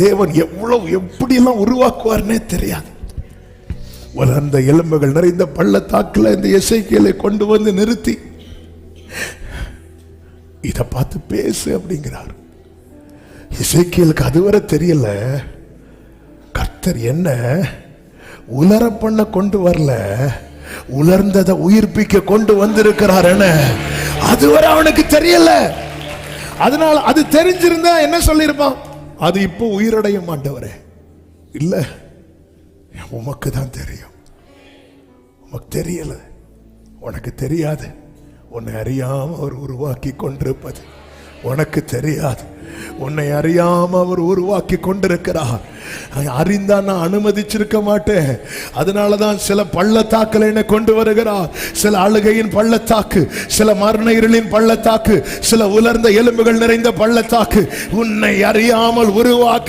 தேவன் எப்படியெல்லாம் உருவாக்குவார்னே தெரியாது. வளர்ந்த எலும்புகள் நிறைந்த பள்ளத்தாக்குல இந்த எசேக்கியேலை கொண்டு வந்து நிறுத்தி இத பார்த்து பேசு அப்படிங்கிறார். எசேக்கியேலுக்கு அதுவரை தெரியல, கர்த்தர் என்ன உலர பண்ண கொண்டு வரல, உலர்ந்ததை உயிர்ப்பிக்க கொண்டு வந்திருக்கிறார் என அதுவரை அவனுக்கு தெரியல. அதனால அது தெரிஞ்சிருந்தா என்ன சொல்லிருப்பான்? அது இப்போ உயிரடைய மாட்டவரே, இல்ல உமக்கு தான் தெரியும், உமக்கு தெரியல, உனக்கு தெரியாது, உன்னை அறியாம அவர் உருவாக்கி கொண்டிருப்பது உனக்கு தெரியாது. உன்னை அறியாம அவர் உருவாக்கி கொண்டிருக்கிறார். அறிந்தா நான் அனுமதிச்சிருக்க மாட்டேன். அதனாலதான் சில பள்ளத்தாக்களை என்னை கொண்டு வருகிறார். சில அழுகையின் பள்ளத்தாக்கு, சில மரண இருளின் பள்ளத்தாக்கு, சில உலர்ந்த எலும்புகள் நிறைந்த பள்ளத்தாக்கு உன்னை அறியாமல் உருவாக்கி